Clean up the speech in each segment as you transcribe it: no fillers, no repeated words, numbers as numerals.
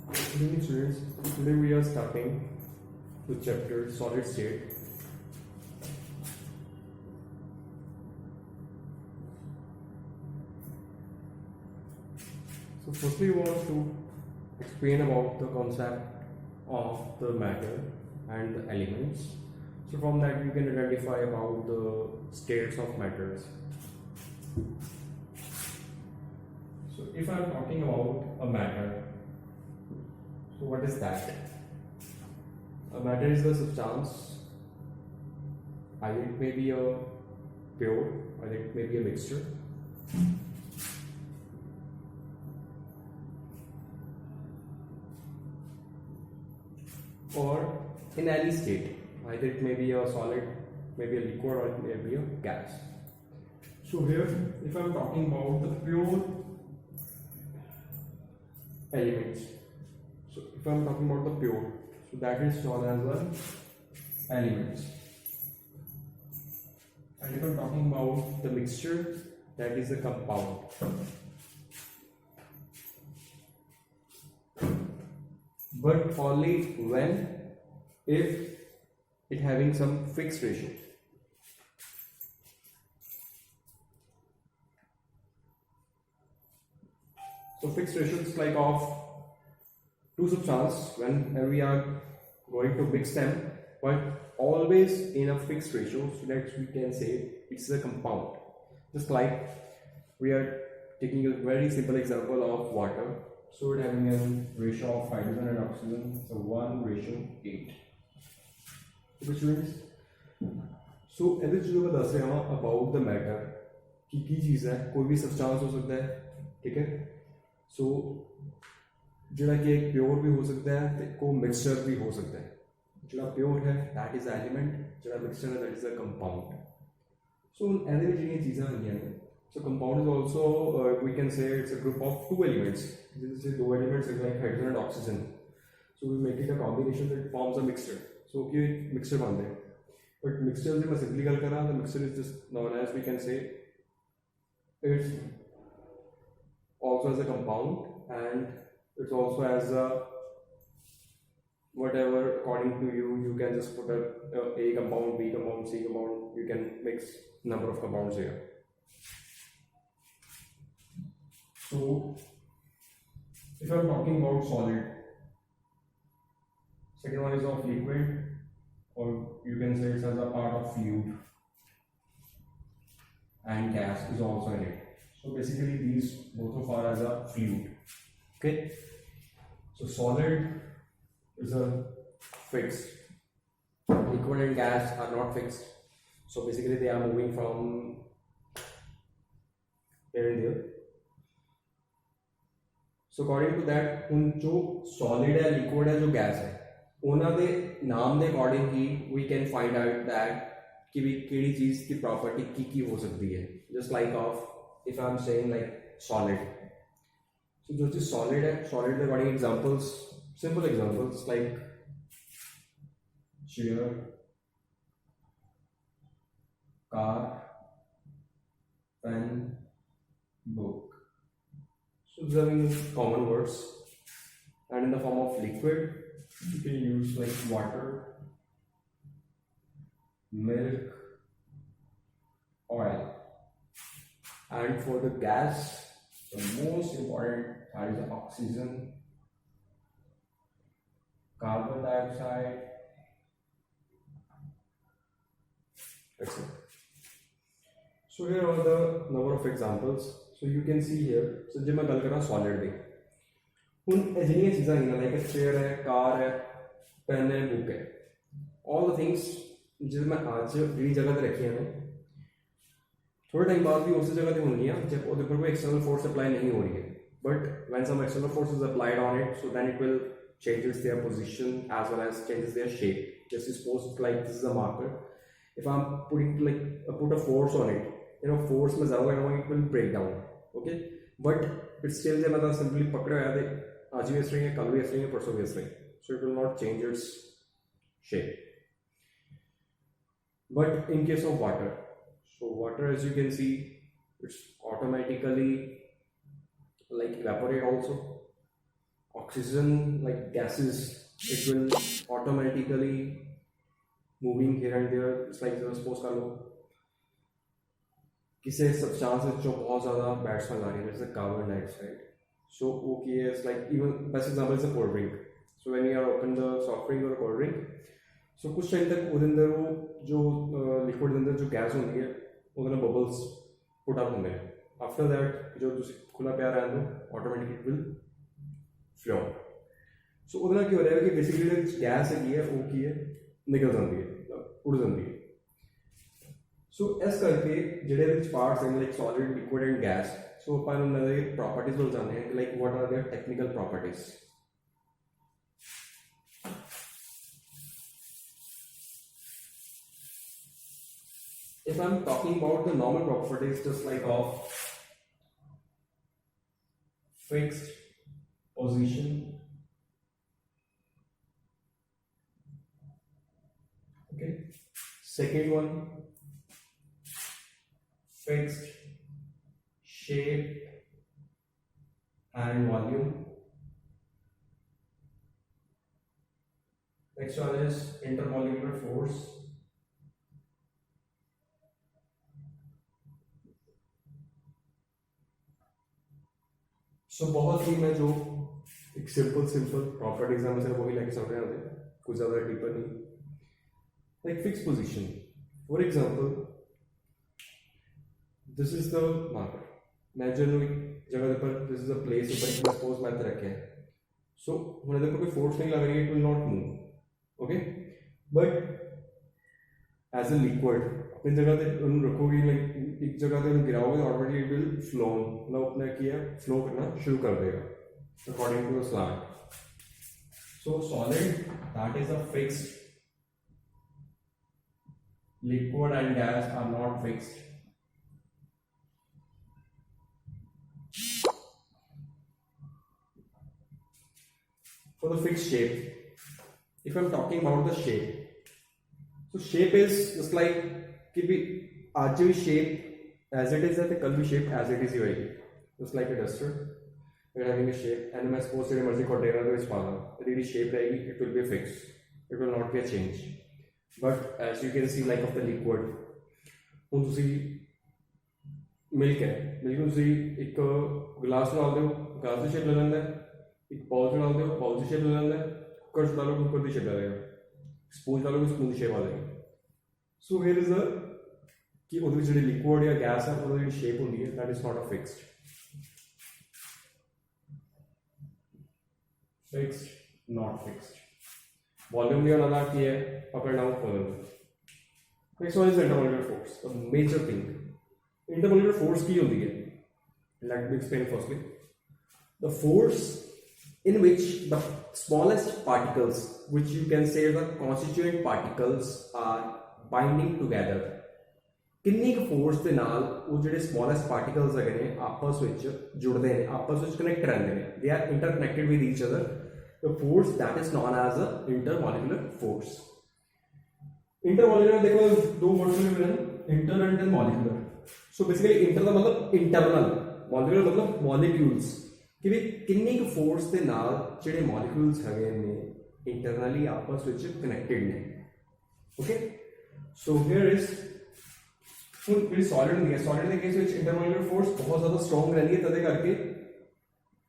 Good evening, students. Today we are starting with chapter solid state. So firstly, we want to explain about the concept of the matter and the elements. So from that you can identify about the states of matters. So if I am talking about a matter, so what is that? A matter is the substance. Either it may be a pure, or it may be a mixture. Or in any state, either it may be a solid, maybe a liquid, or it may be a gas. So here, if I am talking about the pure elements, so if I am talking about the pure, so that is known as the elements. And if I am talking about the mixture, that is the compound. But only when, if it having some fixed ratio. So fixed ratio is like of two substances when we are going to mix them, but always in a fixed ratio, so that we can say it's a compound. Just like we are taking a very simple example of water. So it having a ratio of hydrogen and oxygen, so 1:8. Okay, students. So ਇਹਦੇ ਚ जो मैं दस रहा हूँ about the matter की चीज़ है, कोई भी substance हो सकता है, ठीक है? So जिहड़ा कि एक pure भी हो सकता है, ते को mixture भी हो सकता है. जिहड़ा pure है, that is element, जिहड़ा mixture है, that is a compound. So ਇਹਦੇ ਵਿੱਚ ਜਿਹੜੀਆਂ ਚੀਜ਼ਾਂ ਹੁੰਦੀਆਂ ਨੇ, so compound is also we can say it's a group of two elements. These are two elements like hydrogen and oxygen. So we make it a combination that forms a mixture. So okay, mixture bande. But mixture se main simply gal kara, the mixture is just known as, we can say, it's also as a compound, and it's also as a whatever according to you. You can just put a compound, B compound, C compound. You can mix number of compounds here. So if I'm talking about solid, second one is of liquid, or you can say it's as a part of fluid, and gas is also in it. So basically these both of are as a fluid. Okay, so solid is a fixed, liquid and gas are not fixed, so basically they are moving from here and there. So according to that, जो solid है, liquid है, जो gas है, उन्हां दे नाम दे according he we can find out that कि भी केड़ी चीज की property की हो सकती है. Just like of if I am saying like solid. So जो चीज solid है, solid के according examples, simple examples like chair, car, pen, book. So these are common words, and in the form of liquid, you can use like water, milk, oil, and for the gas, the most important that is oxygen, carbon dioxide, etc. So here are the number of examples. So you can see here. So जब मैं गल करा solid दी, उन जिन्हीं चीज़ां हैं like chair है, car है, pen है, book है, all the things जिस मैं आज जिन्हीं जगह पे रखी हैं, थोड़े टाइम बाद भी उसी जगह पे होनी है जब उधर पर कोई external force apply नहीं हो रही है. But when some external force is applied on it, so then it will changes their position as well as changes their shape. Just suppose like this is a marker. If I'm putting like put a force on it, force में ज़्यादा it will break down. Okay, but it's still the मतलब simply पकड़े हुए थे, आज भी ऐसे रहेंगे, कल भी ऐसे रहेंगे, परसों भी ऐसे रहेंगे. So it will not change its shape. But in case of water, so water, as you can see, it's automatically like evaporate also. oxygen like gases, it will automatically moving here and there. It's like suppose कर लो किसी substance जो बहुत ज़्यादा bad smell आ रही है, जैसे carbon dioxide. So okay, it's like even best example is a cold drink. So when you are open the soft drink or a cold drink, so कुछ time तक उसके अंदर वो जो लिक्विड के अंदर जो गैस होती है उसके बबल्स पुट अप होंगे. आफ्टर दैट जो खुला प्यार है तो ऑटोमेटिकली इट विल फ्लो. सो ਉਹਦੇ ਨਾਲ ਕੀ ਹੋ ਰਿਹਾ ਹੈ ਕਿ ਬੇਸਿਕਲੀ ਜਿਹੜੀ ਗੈਸ ਹੈਗੀ ਹੈ ਉਹ ਕੀ ਹੈ ਨਿਕਲ ਜਾਂਦੀ ਹੈ, ਉੜ ਜਾਂਦੀ ਹੈ. ਸੋ ਇਸ ਕਰਕੇ ਜਿਹੜੇ ਵਿੱਚ ਪਾਰਟਸ ਹਨ like solid, liquid and gas, so ਆਪਾਂ ਇਹਨਾਂ ਦੇ ਪ੍ਰੋਪਰਟੀਜ਼ ਵੱਲ ਜਾਣਦੇ ਹਾਂ ਕਿ like what are there technical properties. If I'm talking about the normal properties, just like of fixed position, okay. Second one, fixed shape and volume. Next one is intermolecular force. सो बहुत ही मैं जो एक simple properties है मैं सिर्फ वही लेके चल रहे हैं, कुछ ज़्यादा डीपर नहीं. Like fix position, for example this is the marker. मैं जो एक जगह पर दिस इज अ प्लेस ऊपर सपोज मैं रखे हैं. सो होने देखो कोई फोर्स नहीं लग रही है, it will not move. Okay, but as a liquid अपनी जगह पे रखोगे, लाइक एक जगह पे गिराओगे ऑलरेडी इट विल फ्लो, मतलब अपने किया फ्लो करना शुरू कर देगा according to the slant. So solid that is a fixed, liquid and gas are not fixed. For the fixed shape, if I'm talking about the shape, so shape is just like कि भी आज भी shape as it is है तो कल भी shape as it is ही होएगी. Just like a duster, we're having a shape, and मैं suppose तेरे मर्जी container में इसमें तेरी shape रहेगी, it will be fixed, it will not be a change. But as you can see, like of the liquid, ਹੁਣ ਤੁਸੀਂ milk है, मिल्क ਨੂੰ ਤੁਸੀਂ ਇੱਕ गिलास में डाल दो, गिलास की shape ले लेंगे, एक बाउल में डाल दो, बाउल की शेप ले लेंगे, कुकर से डालो, कुकर की शेप ले लेगा, स्पून डालोगे स्पून की शेप आ जाएगी. सो हियर इज अ कि ਉਹਦੇ ਵਿੱਚ ਜਿਹੜੀ ਲਿਕੁਇਡ ਜਾਂ ਗੈਸ ਹੈ ਉਹਦੀ ਜਿਹੜੀ ਸ਼ੇਪ ਹੁੰਦੀ ਹੈ that is not a fixed, not fixed. Volume भी वाला की है up and down volume. Next one is intermolecular force, the major thing. Intermolecular force की होती है, let me explain firstly. The force in which the smallest particles, which you can say the constituent particles, are binding together. किन्नी क force के नाल वो ਜਿਹੜੇ smallest particles ਹੈਗੇ ਨੇ ਆਪਸ ਵਿੱਚ ਜੁੜਦੇ ਨੇ, ਆਪਸ ਵਿੱਚ ਕਨੈਕਟ ਰਹਿੰਦੇ ਨੇ, they are interconnected with each other. The force that is known as a intermolecular force. Intermolecular देखो दो वर्ड्स में मिले हैं, inter and molecular. So basically inter का मतलब internal, molecular मतलब molecules. कि भी किन्नी क फोर्स के नाल ਜਿਹੜੇ मॉलिक्यूल्स ਹੈਗੇ ਨੇ इंटरनली आपस ਵਿੱਚ कनेक्टेड ਨੇ. Okay, so here is full ਜਿਹੜੀ सॉलिड ਹੁੰਦੀ ਹੈ, सॉलिड ਦੇ ਕੇਸ ਵਿੱਚ इंटरमोलिकुलर फोर्स बहुत ज़्यादा स्ट्रॉन्ग रहती है, तदे करके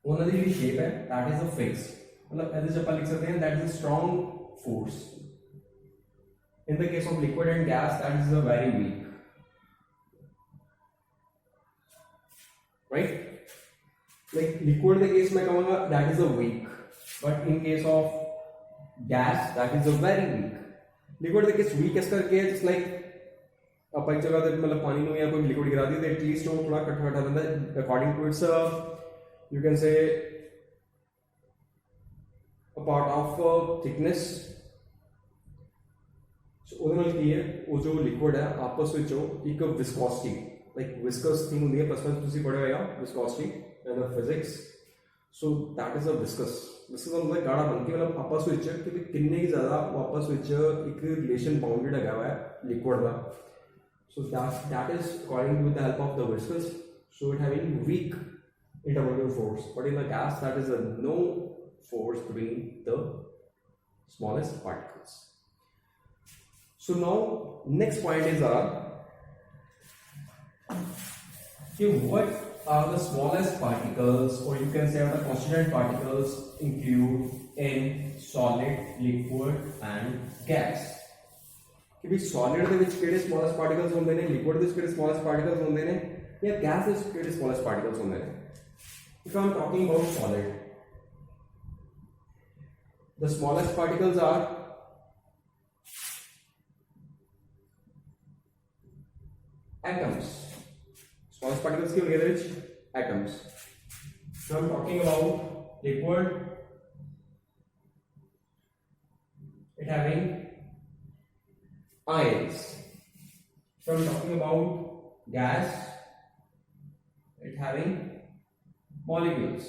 ਉਹਨਾਂ ਦੀ ਜਿਹੜੀ ਸ਼ੇਪ ਹੈ दैट इज अ फिक्स, मतलब ऐसे जब ਆਪਾਂ लिख सकते हैं that is a strong force. In the case of liquid and gas that is a very weak, right. like liquid the case मैं कहूँगा that is a weak, but in case of gas that is a very weak. liquid the case weak इस करके just like आप एक जगह पे मतलब पानी में या कोई liquid गिरा दी तो at least वो थोड़ा कटवा रहता है according to its you can say a part of thickness. so ਉਹਦੇ ਨਾਲ ਕੀ ਹੈ ਉਹ ਜੋ liquid ਹੈ आपस ਵਿੱਚ ਉਹ ਇੱਕ viscosity like viscous thing ਹੁੰਦੀ ਹੈ, ਬਸ ਤੁਸੀਂ पढ़े होगा viscosity in the physics. so that is a viscous का मतलब गाढ़ा बन के मतलब आपस ਵਿੱਚ कि किन्ने की ज़्यादा आपस ਵਿੱਚ एक रिलेशन बाउंडेड है हुआ है लिक्विड का. so that is according with the help of the viscous, so it having weak intermolecular force. but in the gas that is a no between the smallest particles. So now next point is what are the smallest particles, or you can say the constituent particles include in solid, liquid and gas. कि भी solid ਦੇ ਵਿੱਚ ਕਿਹੜੇ smallest particles ਹੁੰਦੇ ਨੇ, liquid ਦੇ ਵਿੱਚ ਕਿਹੜੇ smallest particles ਹੁੰਦੇ ਨੇ, ਜਾਂ gas ਦੇ ਵਿੱਚ ਕਿਹੜੇ smallest particles ਹੁੰਦੇ ਨੇ. If I am talking about solid, the smallest particles are atoms. Smallest particles की होंगे which atoms. So I'm talking about liquid, it having ions. So I'm talking about gas, it having molecules.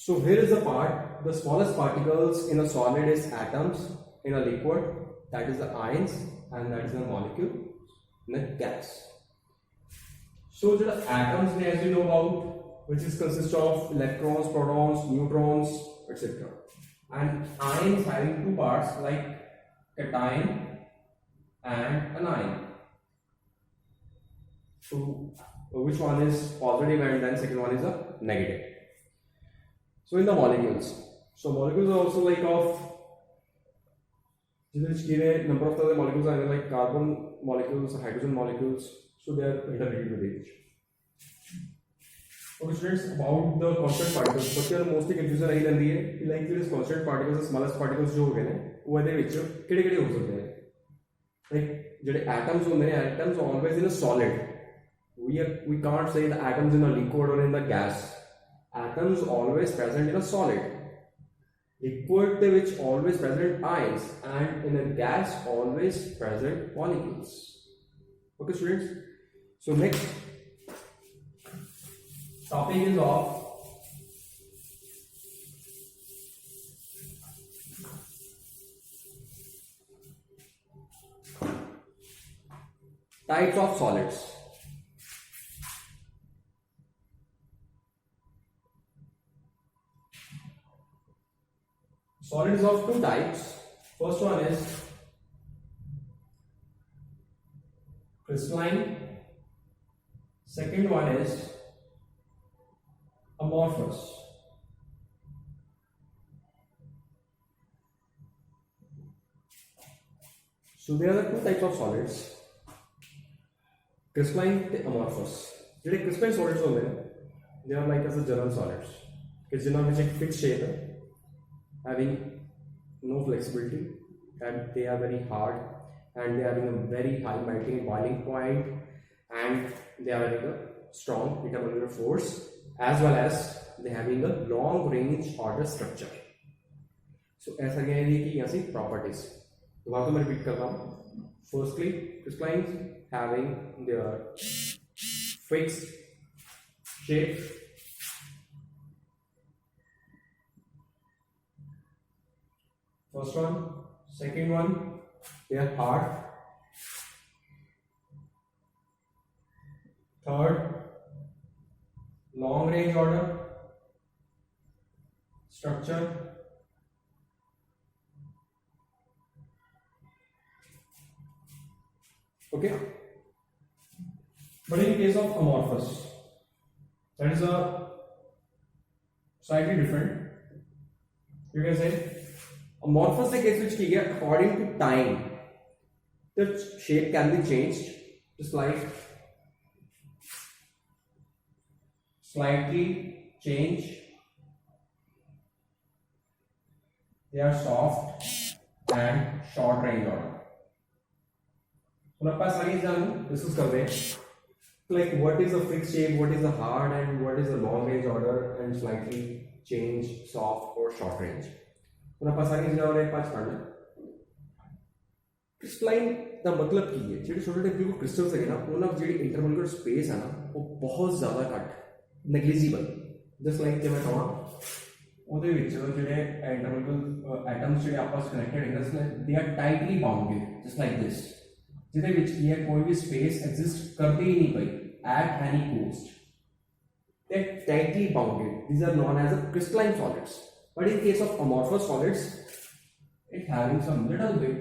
So here is the part, the smallest particles in a solid is atoms, in a liquid that is the ions, and that is the molecule in a gas. So the atoms, as you know about, which is consist of electrons, protons, neutrons, etc. And ions having two parts like cation and anion. So which one is positive and then second one is a negative. So in the molecules, so molecules are also like of number of the molecules are like carbon molecules, hydrogen molecules, so they are interrelated with each. Okay students, about the constant particles, but here mostly confusion रही रहती है कि like these constant particles, smallest particles जो हो गए ने वो ਇਹਦੇ ਵਿੱਚ ਕਿਹੜੇ-ਕਿਹੜੇ ਹੋ ਸਕਦੇ ਨੇ. Like ਜਿਹੜੇ atoms ਹੁੰਦੇ ਨੇ, atoms are always in a solid. We can't say the atoms in a liquid or in the gas. Atoms always present in a solid. Liquid ਦੇ ਵਿੱਚ always present ions, and in a gas always present molecules. Okay students, so next topic is of types of solids. Solids of two types. First one is crystalline. Second one is amorphous. So there are two types of solids: crystalline and amorphous. ਜਿਹੜੇ crystalline solids ਹੁੰਦੇ ਨੇ, they are like as a general solids ਕਿ ਜਿਨ੍ਹਾਂ ਵਿੱਚ ਇੱਕ fixed shape ਹੈ, having no flexibility, and they are very hard, and they are having a very high melting boiling point, and they are having a strong intermolecular force, as well as they having a long range order structure. So ऐसा क्या है कि यहाँ से properties दोबारा तो मैं repeat करता हूँ. Firstly, crystalline having their fixed shape, first one. Second one, they are hard. Third, long range order structure. Okay, but in case of amorphous, that is a slightly different. You can say amorphous the case which is according to time, the shape can be changed, just like slightly change. They are soft and short range order. So सारी चीजें discuss करते हैं, like what is a fixed shape, what is a hard, and what is a long range order, and slightly change, soft or short range. तो सारी चीजें और एक पांच पढ़ना. क्रिस्टलाइन का मतलब की है ਜਿਹੜੇ ਛੋਟੇ ਛੋਟੇ ਜੋ ਕ੍ਰਿਸਟਲਸ ਹੈਗੇ ਨਾ, ਉਹਨਾਂ ਦੀ ਜਿਹੜੀ ਇੰਟਰਮੋਲੀਕੂਲਰ ਸਪੇਸ ਹੈ ਨਾ, ਉਹ ਬਹੁਤ ਜ਼ਿਆਦਾ ਘੱਟ, ਨੈਗਲੀਜੀਬਲ. ਜਸਟ ਲਾਈਕ ਕਿ ਮੈਂ ਕਹਾਂ ਉਹਦੇ ਵਿੱਚ ਜਿਹੜੇ ਇੰਟਰਮੋਲੀਕੂਲਰ ਐਟਮਸ ਜਿਹੜੇ ਆਪਸ ਕਨੈਕਟਡ ਹੈਗੇ ਨੇ, they are tightly bounded just like this, ਜਿਹਦੇ ਵਿੱਚ ਕੀ ਹੈ ਕੋਈ ਵੀ ਸਪੇਸ ਐਗਜ਼ਿਸਟ ਕਰਦੀ ਹੀ ਨਹੀਂ ਪਈ at any cost. they're tightly bounded. These are known as a crystalline solids. But in case of amorphous solids, it having some little bit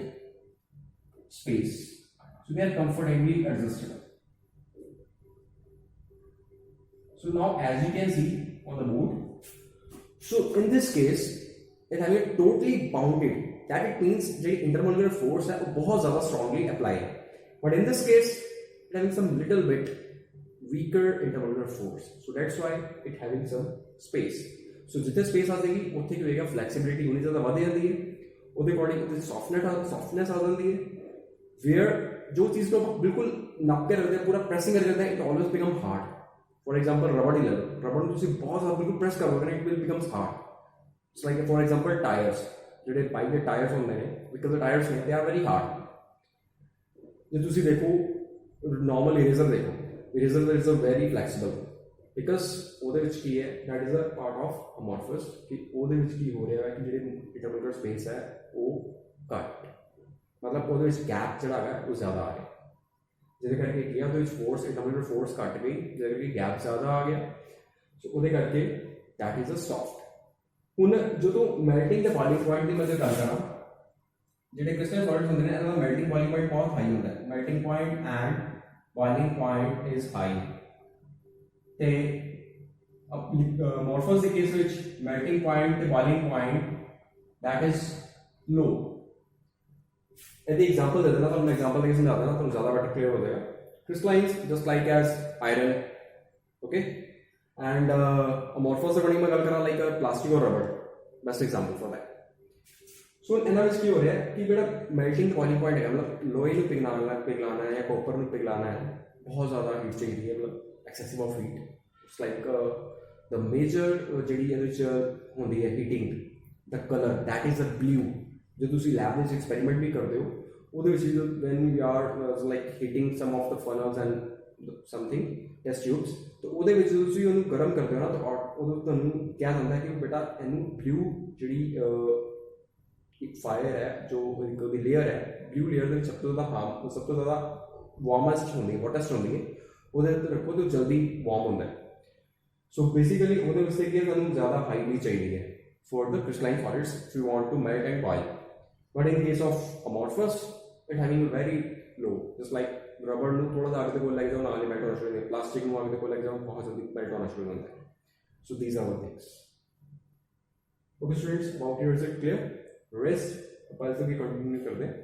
space, so they are comfortably adjustable. So now as you can see on the board, so in this case it having totally bounded, that it means the intermolecular force है वो बहुत ज़्यादा strongly apply है. But in this case it having some little bit weaker intermolecular force, so that's why it having some space. So जितने space आ जाएगी उतनी की होएगा flexibility उन्हीं ज़्यादा बढ़ जाती है, उसके अकॉर्डिंग उतनी softness आ जाती है. Where जो चीज़ को बिल्कुल नप के रखते हैं, पूरा pressing कर देते हैं, it always become hard. For example, rubber ही ले लो, rubber को तुम बहुत ज़्यादा बिल्कुल press करोगे ना, it will becomes hard. It's like for example tires, ਜਿਹੜੇ ਬਾਈਕ ਦੇ ਟਾਇਰਸ ਹੁੰਦੇ ਨੇ, because the tires ਨੇ they are very hard. ਜੇ ਤੁਸੀਂ ਦੇਖੋ normal eraser ਦੇਖੋ, eraser is a very flexible, because ਉਹਦੇ ਵਿੱਚ ਕੀ ਹੈ, that is a part of amorphous, ਕਿ ਉਹਦੇ ਵਿੱਚ ਕੀ ਹੋ ਰਿਹਾ ਹੈ ਕਿ ਜਿਹੜੇ intermolecular space ਹੈ ਉਹ ਘੱਟ, मतलब ਉਹਦੇ ਵਿੱਚ gap ਜਿਹੜਾ ਹੈ ਉਹ ਜ਼ਿਆਦਾ ਆ ਰਿਹਾ, ਜਿਹਦੇ ਕਰਕੇ ਕੀ ਹੈ ਉਹਦੇ ਵਿੱਚ force intermolecular force ਘੱਟ ਗਈ, ਜਿਹਦੇ ਕਰਕੇ gap ਜ਼ਿਆਦਾ ਆ ਗਿਆ, ਸੋ ਉਹਦੇ ਕਰਕੇ that is a soft. ਹੁਣ ਜਦੋਂ ਮੈਲਟਿੰਗ ਤੇ ਬੋਇਲਿੰਗ ਪੁਆਇੰਟ ਦੀ ਮੈਂ ਗੱਲ ਕਰਾਂ, ਜਿਹੜੇ ਕ੍ਰਿਸਟਲ ਸੋਲਿਡਸ ਹੁੰਦੇ ਨੇ ਇਹਨਾਂ ਦਾ ਮੈਲਟਿੰਗ ਬੋਇਲਿੰਗ ਪੁਆਇੰਟ ਬਹੁਤ ਹਾਈ ਹੁੰਦਾ ਹੈ, melting point and boiling point is high, ਤੇ amorphous ਦੇ ਕੇਸ ਵਿੱਚ ਮੈਲਟਿੰਗ ਪੁਆਇੰਟ ਤੇ boiling point that is low. ਇਹਦੀ ਐਗਜ਼ਾਮਪਲ ਦੇ ਦੇਣਾ ਤੁਹਾਨੂੰ, ਐਗਜ਼ਾਮਪਲ ਦੇ ਕੇ ਸਮਝਾ ਦੇਣਾ, ਤੁਹਾਨੂੰ ਜ਼ਿਆਦਾ ਬੈਟਰ ਕਲੀਅਰ ਹੋ ਜਾਏਗਾ. crystallines just like as iron, okay, and amorphous according मैं गल करा like plastic और rubber, best example for that. So ਇਹਨਾਂ ਵਿੱਚ ਕੀ ਹੋ ਰਿਹਾ ਹੈ ਕਿ ਜਿਹੜਾ melting boiling point ਹੈ, मतलब ਲੋਹੇ ਨੂੰ ਪਿਘਲਾਣਾ ਹੈ ਜਾਂ copper ਨੂੰ ਪਿਘਲਾਣਾ ਹੈ, ਬਹੁਤ ਜ਼ਿਆਦਾ ਹੀਟ ਚਾਹੀਦੀ ਹੈ, मतलब excessive of heat. It's like the major ਜਿਹੜੀ ਇਹਦੇ ਵਿੱਚ ਹੁੰਦੀ ਹੈ heating, the color that is a blue. जो ਤੁਸੀਂ लैब ਵਿੱਚ एक्सपेरिमेंट भी करते हो ਉਹਦੇ ਵਿੱਚ when you are like heating some of the funnels and something test tubes, तो ਉਹਦੇ ਵਿੱਚ ਤੁਸੀਂ ਉਹਨੂੰ ਗਰਮ ਕਰਦੇ ਹੋ ਨਾ, ਤਾਂ ਉਦੋਂ ਤੁਹਾਨੂੰ ਕਿਹਾ ਜਾਂਦਾ ਹੈ ਕਿ ਬੇਟਾ ਇਹਨੂੰ ਬਲੂ ਜਿਹੜੀ ਇੱਕ ਫਾਇਰ ਹੈ, ਜੋ ਇੱਕ ਉਹਦੀ ਲੇਅਰ ਹੈ, ਬਲੂ ਲੇਅਰ ਦੇ ਵਿੱਚ ਸਭ ਤੋਂ ਜ਼ਿਆਦਾ ਵਾਰਮੈਸਟ ਹੁੰਦੀ ਹੈ, ਹੋਟੈਸਟ ਹੁੰਦੀ ਹੈ, ਉਹਦੇ ਉੱਤੇ ਰੱਖੋ ਤਾਂ ਜਲਦੀ ਵਾਰਮ ਹੁੰਦਾ ਹੈ. ਸੋ ਬੇਸਿਕਲੀ ਉਹਦੇ ਵਾਸਤੇ ਕੀ ਤੁਹਾਨੂੰ ਜ਼ਿਆਦਾ ਹਾਈ ਵੀ ਚਾਹੀਦੀ ਹੈ for the crystalline solids if you want to melt and boil. But in case of amorphous, it having very low, just like rubber ਨੂੰ ਥੋੜਾ ਜਿਹਾ ਅੱਗੇ ਕੋਲ ਲੈ ਜਾਓ ਨਾਲ ਹੀ ਮੈਲਟ ਹੋਣਾ ਸ਼ੁਰੂ ਹੋ ਜਾਂਦਾ, ਪਲਾਸਟਿਕ ਨੂੰ ਅੱਗੇ ਕੋਲ ਲੈ ਜਾਓ ਬਹੁਤ ਜਲਦੀ ਮੈਲਟ ਹੋਣਾ ਸ਼ੁਰੂ ਹੋ ਜਾਂਦਾ ਹੈ. So these are the things. Okay students, about here is it clear? Rest ਆਪਾਂ ਇਸ ਤੋਂ ਕੀ ਕੰਟੀਨਿਊ ਕਰਦੇ ਹਾਂ.